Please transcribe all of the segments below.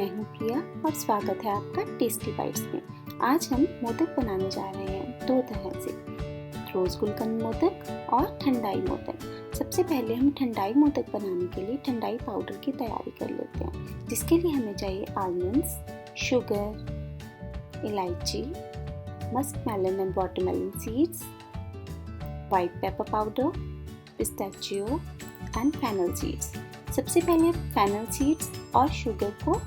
मैं हूँ प्रिया और स्वागत है आपका टेस्टी बाइट्स में। आज हम मोदक बनाने जा रहे हैं दो तरह से, रोज गुलकंद मोदक और ठंडाई मोदक। सबसे पहले हम ठंडाई मोदक बनाने के लिए ठंडाई पाउडर की तैयारी कर लेते हैं, जिसके लिए हमें चाहिए almonds, sugar, elaichi, musk melon and watermelon seeds, white pepper powder, pistachio and fennel seeds. सबसे पहले फेनल सीड्स और शुगर को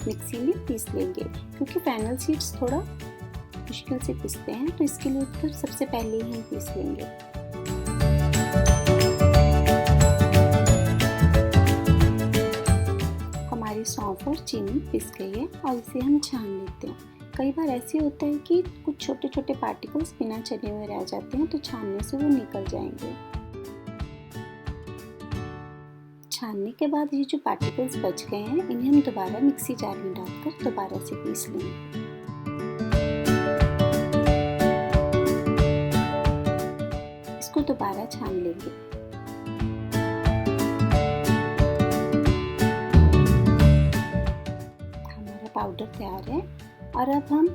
मिक्सी में पीस लेंगे, क्योंकि फेनल सीड्स थोड़ा मुश्किल से पीसते हैं, तो इसके लिए तो सबसे पहले ही हम पीस लेंगे। हमारी सौंफ और चीनी पिस गई है और इसे हम छान लेते हैं। कई बार ऐसे होता है कि कुछ छोटे छोटे पार्टिकल्स बिना चने हुए रह जाते हैं, तो छानने से वो निकल जाएंगे। छानने के बाद ये जो पार्टिकल्स बच गए हैं, इन्हें हम दोबारा मिक्सी जार में डालकर दोबारा से पीस लेंगे। इसको दोबारा छान लेंगे। हमारा पाउडर तैयार है और अब हम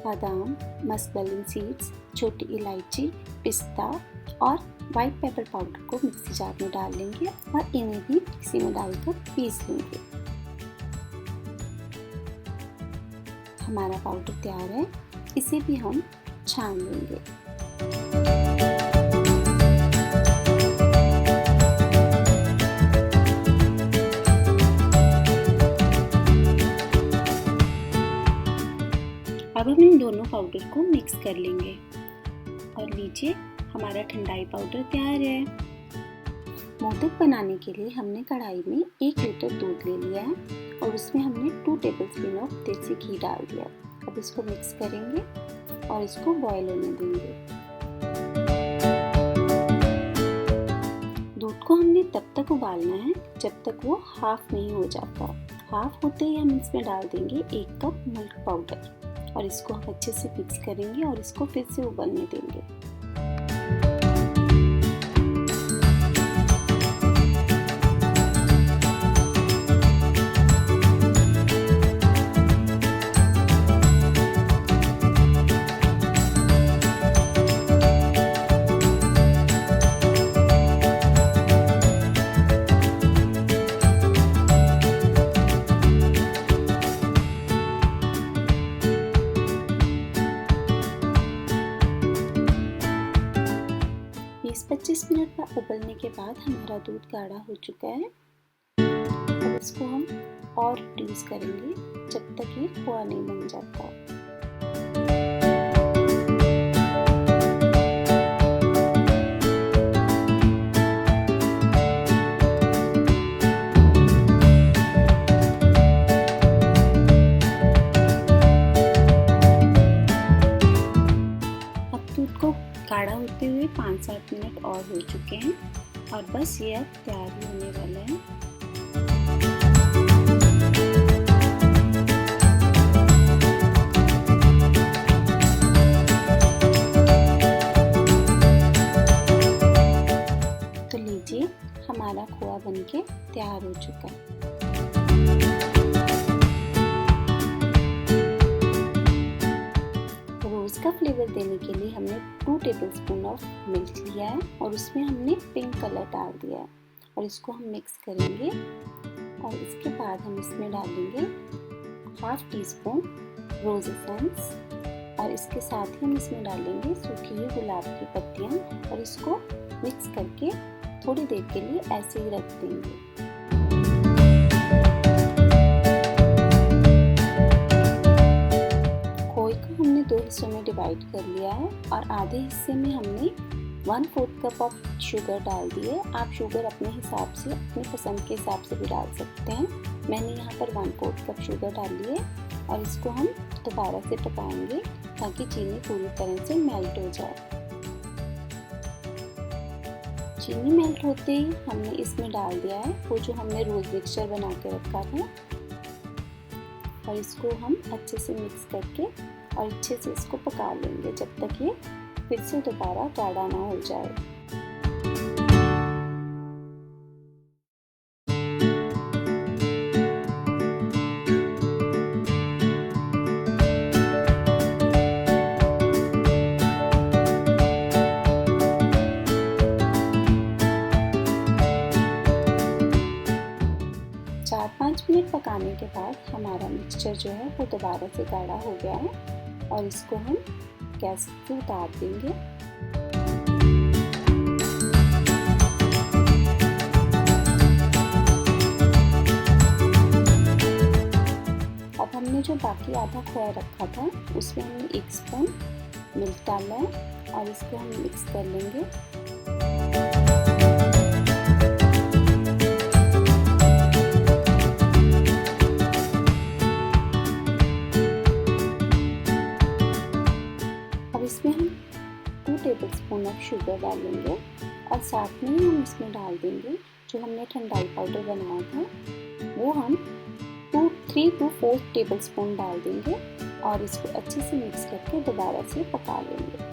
बादाम, मस्क मेलन सीड्स, छोटी इलायची, पिस्ता और वाइट पेपर पाउडर को मिक्सी जार में डाल लेंगे और इन्हें भी मिक्सी में डालकर पीस लेंगे। हमारा पाउडर तैयार है, इसे भी हम छान लेंगे। अब हम इन दोनों पाउडर को मिक्स कर लेंगे और लीजिए हमारा ठंडाई पाउडर तैयार है। मोदक बनाने के लिए हमने कढ़ाई में 1 लीटर दूध ले लिया है और उसमें हमने 2 टेबलस्पून ऑफ देसी घी डाल दिया। अब इसको मिक्स करेंगे और इसको बॉयल होने देंगे। दूध को हमने तब तक उबालना है जब तक वो हाफ नहीं हो जाता। हाफ होते ही हम इसमें डाल देंगे 1 कप मिल्क पाउडर और इसको हम अच्छे से मिक्स करेंगे और इसको फिर से उबलने देंगे। इस 25 मिनट का उबलने के बाद हमारा दूध गाढ़ा हो चुका है। अब इसको हम और रिड्यूस करेंगे जब तक ये खोआ नहीं बन जाता। अब दूध को गाढ़ा होते हुए 5-7 मिनट और हो चुके हैं और बस ये अब तैयार होने वाला है। तो लीजिए हमारा खोआ बनके तैयार हो चुका है। रोज का फ्लेवर देने के लिए हमने 2 टेबलस्पून ऑफ मिल्क लिया है और उसमें हमने पिंक कलर डाल दिया है और इसको हम मिक्स करेंगे और इसके बाद हम इसमें डालेंगे 1/2 टीस्पून रोज एसेंस और इसके साथ ही हम इसमें डालेंगे सूखी हुई गुलाब की पत्तियां और इसको मिक्स करके थोड़ी देर के लिए ऐसे ही रख देंगे। हमने 2 हिस्सों में डिवाइड कर लिया है और आधे हिस्से में हमने 1/4 कप ऑफ शुगर डाल दी है। आप शुगर अपने हिसाब से, अपनी पसंद के हिसाब से भी डाल सकते हैं। मैंने यहाँ पर 1/4 कप शुगर डाली है और इसको हम दोबारा से पकाएंगे ताकि चीनी पूरी तरह से मेल्ट हो जाए। चीनी मेल्ट होते ही हमने इसमें डाल दिया है वो जो हमने रोज मिक्सचर बना के रखा था और इसको हम अच्छे से मिक्स करके और अच्छे से इसको पका लेंगे जब तक ये फिर से दोबारा गाढ़ा ना हो जाए। 4-5 मिनट पकाने के बाद हमारा मिक्सचर जो है वो दोबारा से गाढ़ा हो गया है और इसको हम गैस से उतार देंगे। अब हमने जो बाकी आधा खोया रखा था उसमें हमने 1 स्पून मिल्क डाला है और इसको हम मिक्स कर लेंगे। अब इसमें हम 2 टेबलस्पून ऑफ शुगर डालेंगे और साथ में ही हम इसमें डाल देंगे जो हमने ठंडाई पाउडर बनाया था वो हम 3 to 4 टेबलस्पून डाल देंगे और इसको अच्छे से मिक्स करके दोबारा से पका लेंगे।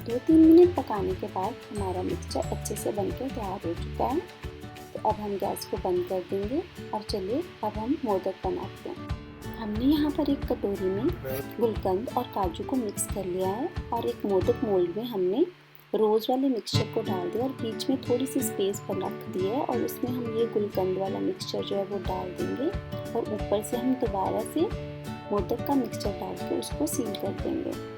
2-3 मिनट पकाने के बाद हमारा मिक्सचर अच्छे से बनकर तैयार हो चुका है। तो अब हम गैस को बंद कर देंगे और चलिए अब हम मोदक बनाते हैं। हमने यहाँ पर एक कटोरी में गुलकंद और काजू को मिक्स कर लिया है और एक मोदक मोल्ड में हमने रोज़ वाले मिक्सचर को डाल दिया और बीच में थोड़ी सी स्पेस पर रख दी है और उसमें हम ये गुलकंद वाला मिक्सचर जो है वो डाल देंगे और ऊपर से हम दोबारा से मोदक का मिक्सचर डाल के उसको सील कर देंगे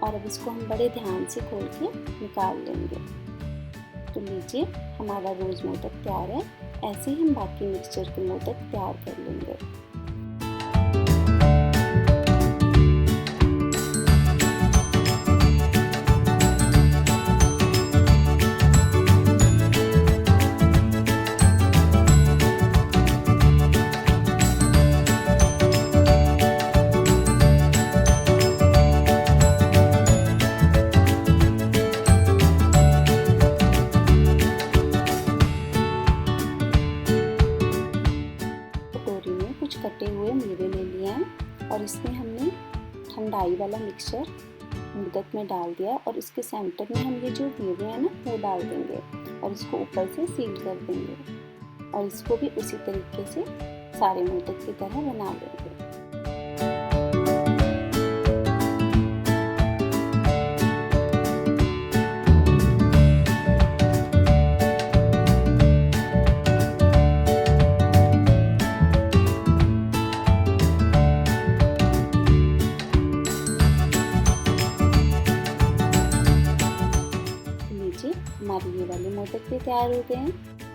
और अब इसको हम बड़े ध्यान से खोल के निकाल लेंगे। तो लीजिए हमारा रोज़ मोदक तैयार है। ऐसे ही हम बाकी मिक्सचर के मोदक तैयार कर लेंगे। कुछ कटे हुए मेवे ले लिए हैं और इसमें हमने ठंडाई वाला मिक्सचर मोदक में डाल दिया और इसके सेंटर में हम ये जो मेवे हैं ना वो डाल देंगे और इसको ऊपर से सील कर देंगे और इसको भी उसी तरीके से सारे मोदक की तरह बना लेंगे। हमारे ये वाले मोदक भी तैयार हो गए हैं।